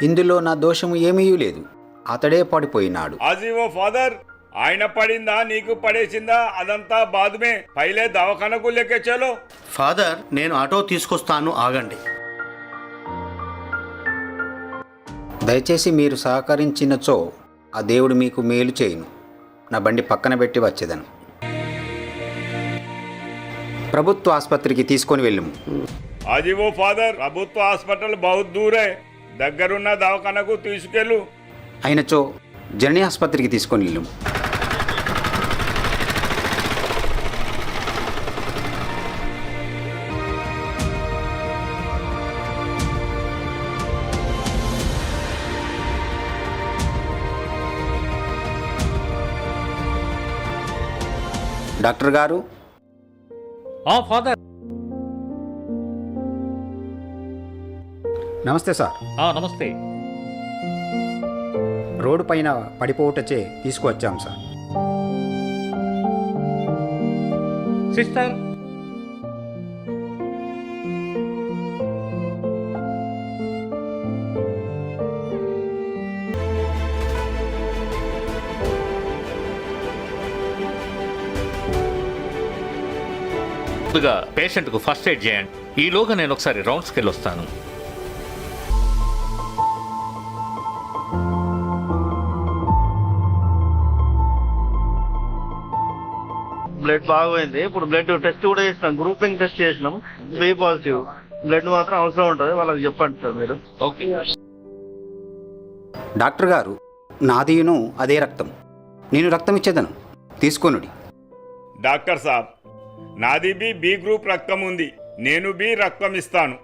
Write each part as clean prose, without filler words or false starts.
ఇందులో నా దోషము ఏమీ లేదు. అతడే పడిపోయినాడు. అది ఓ ఫాదర్, ఆయన పడిందా నీకు పడేసిందా అదంతా బాదుమే, పైలే దవాఖానకు లేకే చలో. ఫాదర్, నేను ఆటో తీసుకొస్తాను, ఆగండి. దయచేసి మీరు సహకరించినచో ఆ దేవుడు మీకు మేలు చేయును. నా బండి పక్కన పెట్టి వచ్చేదను. ప్రభుత్వ ఆసుపత్రికి తీసుకొని వెళ్ళుము. అది ఓ ఫాదర్, ప్రభుత్వ హాస్పిటల్ బహుత్ దూరే, దగ్గరున్న దవాఖానకు తీసుకెళ్ళు. అయినచో జననీ ఆసుపత్రికి తీసుకొని వెళ్ళుము. డాక్టర్ గారు. ఫాదర్. నమస్తే సార్. నమస్తే. రోడ్డు పైన పడిపోవటచే తీసుకువచ్చాం సార్. సిస్టర్, ముందుగా పేషెంట్కు ఫస్ట్ ఎయిడ్ చేయండి. ఈలోగా నేను ఒకసారి రౌండ్స్కి వెళ్ళి వస్తాను. బ్లడ్ బాగోయింది. ఇప్పుడు బ్లడ్ టెస్ట్ కూడా చేసినాం, గ్రూపింగ్ టెస్ట్ చేసినాం, బి పాజిటివ్. బ్లడ్ మాత్రం అవసరం ఉంటుంది, వాళ్ళకి చెప్పండి సార్ మీరు. ఓకే డాక్టర్ గారు, నాదియును అదే రక్తం. నేను రక్తం ఇచ్చేదను, తీసుకొనుడి. డాక్టర్ సాబ్, నాది బి గ్రూప్ రక్తం ఉంది, నేను బి రక్తం ఇస్తాను.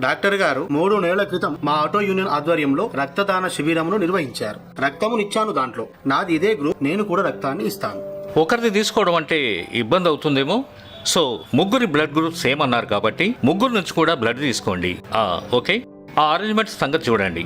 డాక్టర్ గారు, 3 నెలల క్రితం మా ఆటో యూనియన్ ఆధ్వర్యంలో రక్తదాన శిబిరమును నిర్వహించారు. రక్తమునిచ్చాను దాంట్లో. నాది ఇదే గ్రూప్, నేను కూడా రక్తాన్ని ఇస్తాను. ఒకరిది తీసుకోవడం అంటే ఇబ్బంది అవుతుందేమో. సో ముగ్గురి బ్లడ్ గ్రూప్ సేమ్ అన్నారు కాబట్టి ముగ్గురు నుంచి కూడా బ్లడ్ తీసుకోండి. ఓకే, ఆ అరేంజ్మెంట్స్ సంగతి చూడండి.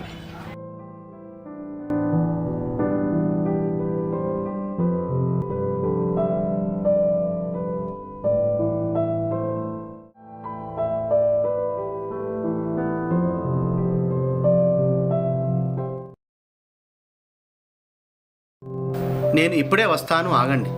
నేను ఇప్పుడే వస్తాను, ఆగండి.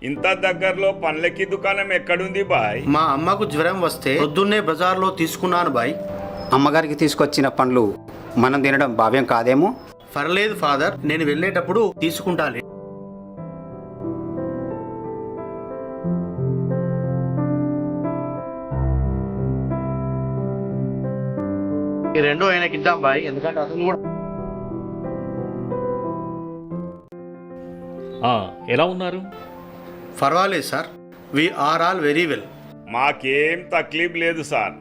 ఇంత దగ్గరలో పండ్లకి దుకాణం ఎక్కడుంది బాయ్? మా అమ్మకు జ్వరం వస్తే పొద్దున్నే బజార్లో తీసుకున్నాను బాయ్. అమ్మగారికి తీసుకొచ్చిన పండ్లు మనం తినడం భావ్యం కాదేమో. పర్లేదు ఫాదర్, నేను వెళ్ళేటప్పుడు తీసుకుంటాను. ఈ 2 ఆయనకి ఇద్దాం బాయ్, ఎందుకంటే అతను కూడా. ఎలా ఉన్నారు? పర్వాలేదు sir, we are all very well. మాకేం తక్లీఫ్ లేదు సార్.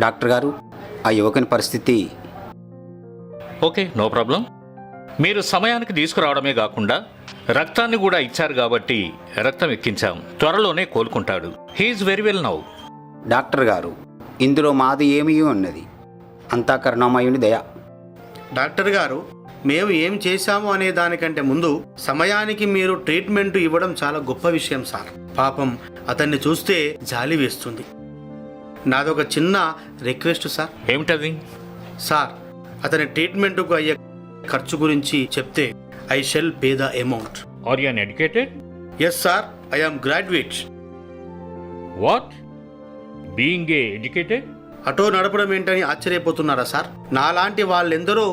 డాక్టర్ గారు, ఆ యువకుని పరిస్థితి. Okay, no problem. మీరు సమయానికి తీసుకురావడమే కాకుండా రక్తాన్ని కూడా ఇచ్చారు కాబట్టి రక్తం ఎక్కించాం. త్వరలోనే కోలుకుంటాడు. He's very well now. Doctor గారు, ఇందులో మాది ఏమీ ఉన్నది, అంతా కరుణామయుని దయ. డాక్టర్ గారు, మేము ఏం చేశాము అనే దానికంటే ముందు సమయానికి మీరు ట్రీట్మెంట్ ఇవ్వడం చాలా గొప్ప విషయం సార్. పాపం అతన్ని చూస్తే జాలి వేస్తుంది. నాదొక చిన్న రిక్వెస్ట్ సార్. ఏమిటది? సార్, అతని ట్రీట్మెంట్కు అయ్యే ఖర్చు గురించి చెప్తే I shall pay the amount. Are you uneducated? Yes sir, I am graduate. What? Being a educated? Auto నడపడం ఏంటని ఆశ్చర్యపోతున్నారా సార్? నాలాంటి వాళ్ళెందరో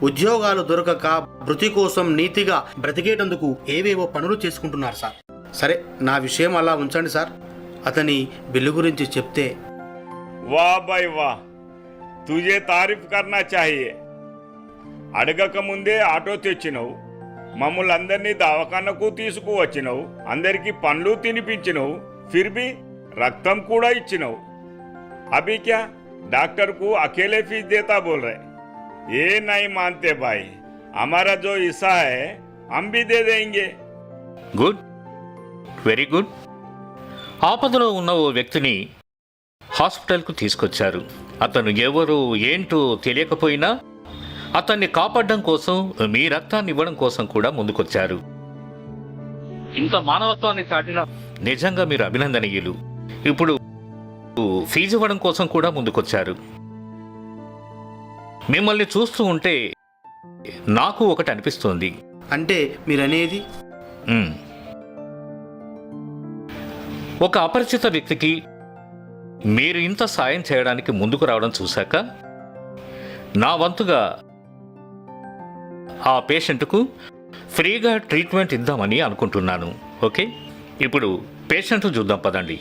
ఉద్యోగాలు దొరకక వృత్తి కోసం నీతిగా బ్రతికేటందుకు ఏవేవో పనులు చేసుకుంటున్నారు సార్. సరే, నా విషయం అలా ఉంచండి సార్. అతని బిల్లు గురించి చెప్తే. వా బాయ్ వా, తుజే తారీఫ్ కర్నా చాహియే. అడగక ముందే ఆటో తెచ్చినవు, మమ్మల్ని అందరినీ దవాఖానకు తీసుకువచ్చినవు, అందరికీ పండ్లు తినిపించినవు, ఫిర్ भी రక్తం కూడా ఇచ్చినవు. अभी क्या डॉक्टर को अकेले फीस देता बोल रहे? ये नहीं मानते भाई, हमारा जो हिस्सा है हम भी दे देंगे. Good, very good. ఆపదలో ఉన్న ఓ వ్యక్తిని హాస్పిటల్కు తీసుకొచ్చారు. అతను ఎవరు ఏంటో తెలియకపోయినా అతన్ని కాపాడడం కోసం, మీ రక్తాన్ని ఇవ్వడం కోసం కూడా ముందుకొచ్చారు. ఇంత మానవత్వాన్ని చాటిన నిజంగా మీరు అభినందనీయులు. ఇప్పుడు ఫీజు ఇవ్వడం కోసం కూడా ముందుకొచ్చారు. మిమ్మల్ని చూస్తూ ఉంటే నాకు ఒకటి అనిపిస్తోంది. అంటే మీరనేది? మ్మ్. ఒక అపరిచిత వ్యక్తికి మీరు ఇంత సాయం చేయడానికి ముందుకు రావడం చూశాక నా వంతుగా ఆ పేషెంట్కు ఫ్రీగా ట్రీట్మెంట్ ఇద్దామని అనుకుంటున్నాను. ఓకే, ఇప్పుడు పేషెంట్ చూద్దాం పదండి.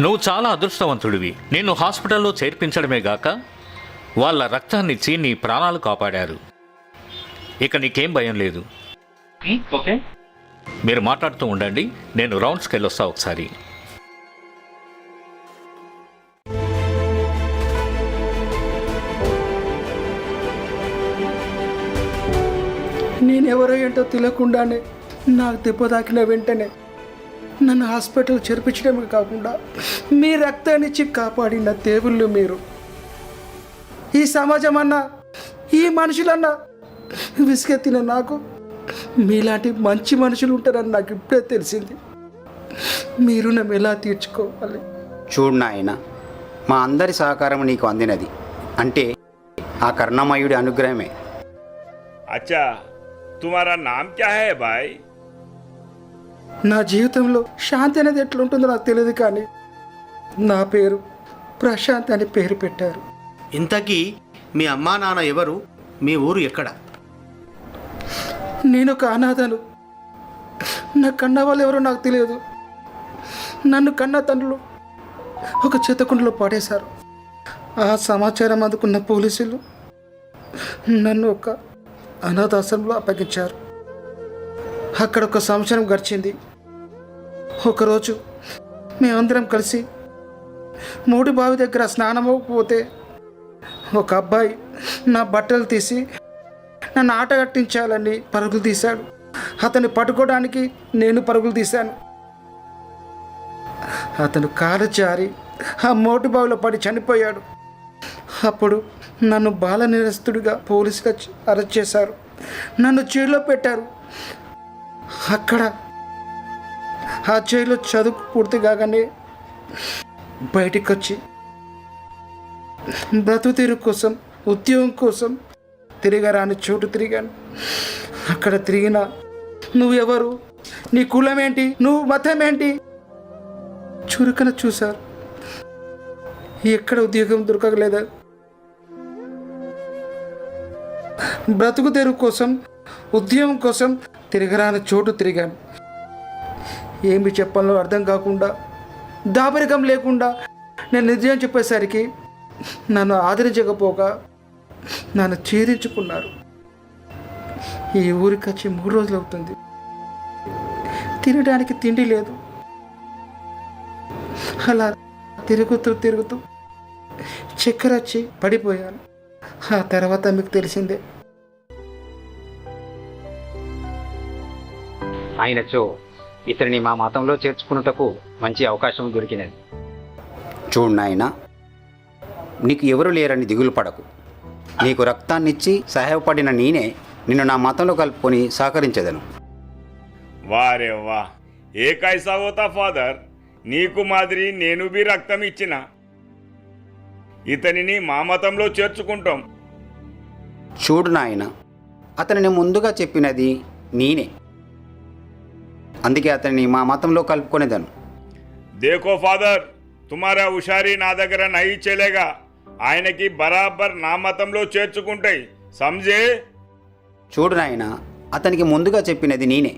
నువ్వు చాలా అదృష్టవంతుడివి. నిన్ను హాస్పిటల్లో చేర్పించడమే గాక వాళ్ళ రక్తాన్నిచ్చి నీ ప్రాణాలు కాపాడారు. ఇక నీకేం భయం లేదు. ఓకే, మీరు మాట్లాడుతూ ఉండండి, నేను రౌండ్స్కి వెళ్ళొస్తా ఒకసారి. నేనెవరో ఏంటో తెలియకుండానే నాకు దెబ్బ తాకిన వెంటనే నన్ను హాస్పిటల్ చేర్పించడమే కాకుండా మీ రక్తాన్నిచ్చి కాపాడిన దేవుళ్ళు మీరు. ఈ సమాజం అన్నా, ఈ మనుషులన్నా విసుగెత్తిన నాకు మీలాంటి మంచి మనుషులు ఉంటారని నాకు ఇప్పుడే తెలిసింది. మీరు నన్ను ఎలా తీర్చుకోవాలి? చూడు నాయన, మా అందరి సహకారం నీకు అందినది అంటే ఆ కరుణామయుడి అనుగ్రహమే. अच्छा, तुम्हारा नाम क्या है भाई? నా జీవితంలో శాంతి అనేది ఎట్లుంటుందో నాకు తెలియదు, కానీ నా పేరు ప్రశాంత్ అని పేరు పెట్టారు. ఇంతకీ మీ అమ్మా నాన్న ఎవరు? మీ ఊరు ఎక్కడ? నేను ఒక అనాథను. నా కన్న వాళ్ళు ఎవరో నాకు తెలియదు. నన్ను కన్న తండ్రులు ఒక చెత్తకుండలో పడేశారు. ఆ సమాచారం అందుకున్న పోలీసులు నన్ను ఒక అనాథాశ్రమంలో అప్పగించారు. అక్కడ ఒక సంవత్సరం గడిచింది. ఒకరోజు మేమందరం కలిసి మూడి బావి దగ్గర స్నానమోకపోతే ఒక అబ్బాయి నా బట్టలు తీసి నన్ను ఆట కట్టించాలని పరుగులు తీశాడు. అతన్ని పట్టుకోవడానికి నేను పరుగులు తీశాను. అతను కాలు జారి ఆ మోటి బావిలో పడి చనిపోయాడు. అప్పుడు నన్ను బాల నిరస్తుడిగా పోలీసులు అరెస్ట్ చేశారు. నన్ను జైల్లో పెట్టారు. అక్కడ ఆ జైల్లో చదువు పూర్తి కాగానే బయటికి వచ్చి బ్రతుకు తెరువు కోసం, ఉద్యోగం కోసం తిరగరాని చోటు తిరిగాను. అక్కడ తిరిగిన నువ్వెవరు, నీ కులం ఏంటి, నువ్వు మతం ఏంటి చురుకన చూశారు. ఎక్కడ ఉద్యోగం దొరకలేదా? బ్రతుకు తెరువు కోసం, ఉద్యోగం కోసం తిరగరాని చోటు తిరిగాను. ఏమి చెప్పాలో అర్థం కాకుండా, దాపరికం లేకుండా నేను నిజం చెప్పేసరికి నన్ను ఆదరించకపోగా నన్ను ఛేదించుకున్నారు. ఈ ఊరికి వచ్చి 3 రోజులు అవుతుంది. తినడానికి తిండి లేదు. అలా తిరుగుతూ తిరుగుతూ చక్కెర వచ్చి పడిపోయాను. ఆ తర్వాత మీకు తెలిసిందే. అయినచో ఇతనిని మా మతంలో చేర్చుకున్నటకు మంచి అవకాశం దొరికినది. చూడు నాయన, నీకు ఎవరు లేరని దిగులు పడకు. నీకు రక్తాన్నిచ్చి సహాయపడిన నేనే నిన్ను నా మతంలో కలుపుకొని సహకరించేదను. వారే వా, ఏ కైసా హోతా ఫాదర్, నీకు మాదిరి నేను బి రక్తం ఇచ్చిన. ఇతనిని మా మతంలో చేర్చుకుంటాం. చూడు నాయన, అతనిని ముందుగా చెప్పినది నేనే. అందుకే అతన్ని మా మతంలో కలుపుకొనేదను. देखो फादर, तुम्हारा హుషారీ నా దగ్గర నహీ చలేగా. ఆయనకి బరాబర్ నా మతంలో చేర్చుకుంటాయి, సమझे? చూడు నాయన, అతనికి ముందుగా చెప్పినది నేనే.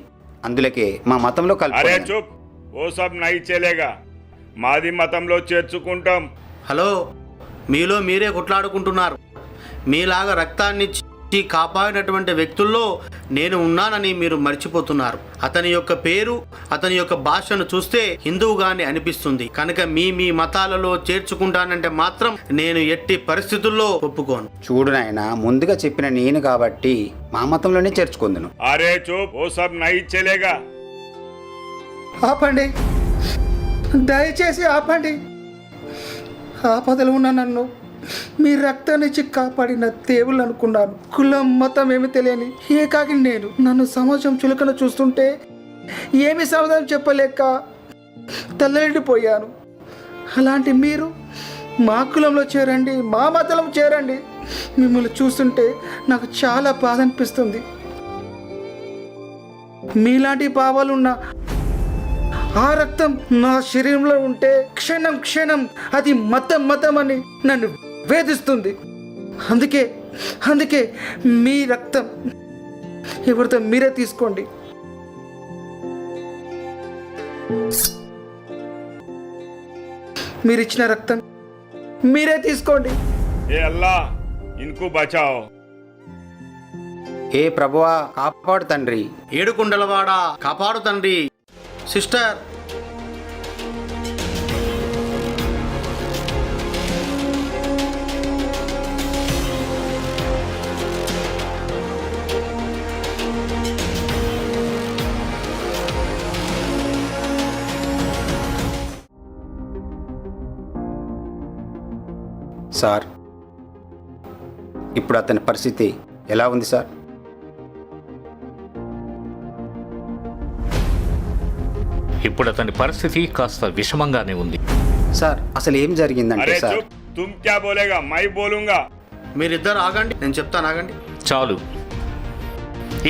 అందులకే మా మతంలో అరే కలుపుకొనేదను. చూప్, ఓ సబ్ నహీ చలేగా. మాది మతంలో చేర్చుకుంటాం. హలో, మీలో మీరే కొట్లాడుకుంటున్నారు. మీలాగా రక్తాన్నిచ్చి కాపాడినటువంటి వ్యక్తుల్లో నేను ఉన్నానని మీరు మర్చిపోతున్నారు. అతని యొక్క పేరు, అతని యొక్క భాషను చూస్తే హిందువుగానే అనిపిస్తుంది. కనుక మీ మతాలలో చేర్చుకుంటానంటే మాత్రం నేను ఎట్టి పరిస్థితుల్లో ఒప్పుకోను. చూడు నాయనా, ముందుగా చెప్పిన నేను కాబట్టి మా మతంలోనే చేర్చుకుందును. अरे चुप, वो सब नहीं चलेगा. ఆపండి, దయచేసి ఆపండి. ఆపదలు ఉన్న నన్ను మీ రక్తాన్నిచ్చి కాపాడిన దేవుళ్ళు అనుకున్నాను. కులం మతం ఏమి తెలియని ఏకాకి నేను. నన్ను సమాజం చులకన చూస్తుంటే ఏమి సమాధానం చెప్పలేక తల్లడిపోయాను. అలాంటి మీరు మా కులంలో చేరండి, మా మతంలో చేరండి. మిమ్మల్ని చూస్తుంటే నాకు చాలా బాధ అనిపిస్తుంది. మీలాంటి భావాలున్న ఆ రక్తం నా శరీరంలో ఉంటే క్షణం క్షణం అది మతం అని నన్ను వేధిస్తుంది. అందుకే మీ రక్తం ఎవరితో మీరే తీసుకోండి. మీరిచ్చిన రక్తం మీరే తీసుకోండి. ए अल्लाह, इनको बचाओ. ఏ ప్రభువా, కాపాడు తండ్రి. ఏడుకొండలవాడా, కాపాడు తండ్రి. సిస్టర్, సార్, ఇప్పుడు అతని పరిస్థితి ఎలా ఉంది సార్? ఇప్పుడు అతని పరిస్థితి కాస్త విషమంగానే ఉంది. సార్, అసలు ఏం జరిగిందంటే अरे సార్, चुप, तुम क्या बोलेगा, मैं बोलूंगा. మీరిద్దరు ఆగండి, నేను చెప్తాను, ఆగండి. చాలు,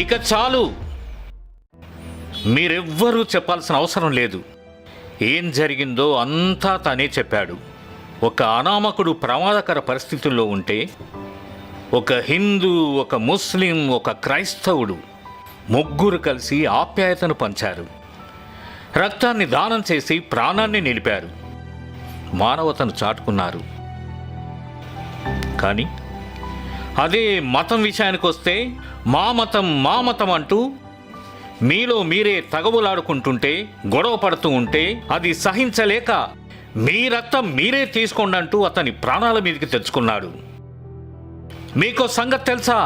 ఇక చాలు. మీరెవ్వరూ చెప్పాల్సిన అవసరం లేదు. ఏం జరిగిందో అంతా తనే చెప్పాడు. ఒక అనామకుడు ప్రమాదకర పరిస్థితుల్లో ఉంటే ఒక హిందూ, ఒక ముస్లిం, ఒక క్రైస్తవుడు ముగ్గురు కలిసి ఆప్యాయతను పంచారు. రక్తాన్ని దానం చేసి ప్రాణాన్ని నిలిపారు. మానవతను చాటుకున్నారు. కానీ అదే మతం విషయానికి వస్తే మా మతం అంటూ మీలో మీరే తగవులాడుకుంటుంటే, గొడవ పడుతూ ఉంటే అది సహించలేక మీ రక్తం మీరే తీసుకోండి అంటూ అతని ప్రాణాల మీదకి తెచ్చుకున్నాడు. మీకో సంగతి తెలుసా?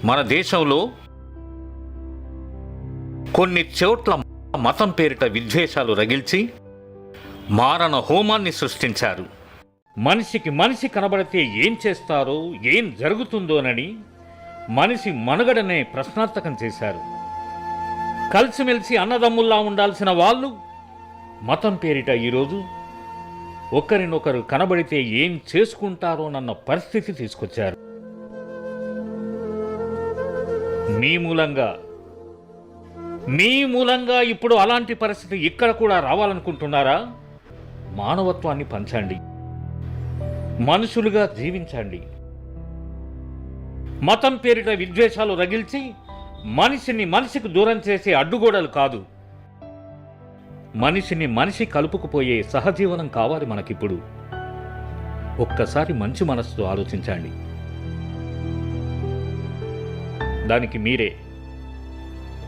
మన దేశంలో కొన్ని చోట్ల మతం పేరిట విద్వేషాలు రగిల్చి మారణ హోమాన్ని సృష్టించారు. మనిషికి మనిషి కనబడితే ఏం చేస్తారో, ఏం జరుగుతుందోనని మనిషి మనుగడనే ప్రశ్నార్థకం చేశారు. కలిసిమెలిసి అన్నదమ్ముల్లా ఉండాల్సిన వాళ్ళు మతం పేరిట ఈరోజు ఒకరినొకరు కనబడితే ఏం చేసుకుంటారోనన్న పరిస్థితి తీసుకొచ్చారు. మీ మూలంగా ఇప్పుడు అలాంటి పరిస్థితి ఇక్కడ కూడా రావాలనుకుంటున్నారా? మానవత్వాన్ని పంచండి, మనుషులుగా జీవించండి. మతం పేరిట విద్వేషాలు రగిల్చి మనిషిని మనిషికి దూరం చేసే అడ్డుగోడలు కాదు, మనిషిని మనిషి కలుపుకుపోయే సహజీవనం కావాలి మనకిప్పుడు. ఒక్కసారి మంచి మనసుతో ఆలోచించండి. దానికి మీరే,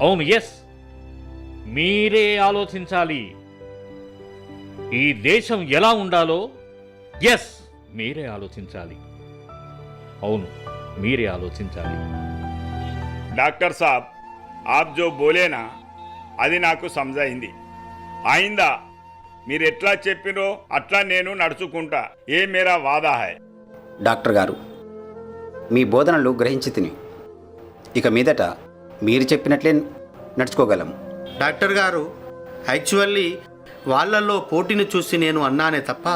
అవును, ఎస్, మీరే ఆలోచించాలి. ఈ దేశం ఎలా ఉండాలో ఎస్ మీరే ఆలోచించాలి. అవును, మీరే ఆలోచించాలి. డాక్టర్ సాబ్, आप जो बोले ना, అది నాకు సమజైంది. ఆయిందా మీరు ఎట్లా చెప్పినో అట్లా నేను నడుచుకుంటా. ఏ మేరా వాదా హై. డాక్టర్ గారు, మీ బోధనలు గ్రహించి తిని ఇక మీదట మీరు చెప్పినట్లే నడుచుకోగలము. డాక్టర్ గారు, యాక్చువల్లీ వాళ్ళల్లో పోటీని చూసి నేను అన్నానే తప్ప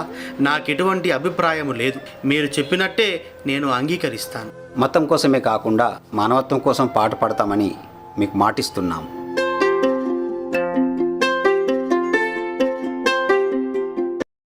నాకెటువంటి అభిప్రాయం లేదు. మీరు చెప్పినట్టే నేను అంగీకరిస్తాను. మతం కోసమే కాకుండా మానవత్వం కోసం పాటుపడతామని మీకు మాటిస్తున్నాం.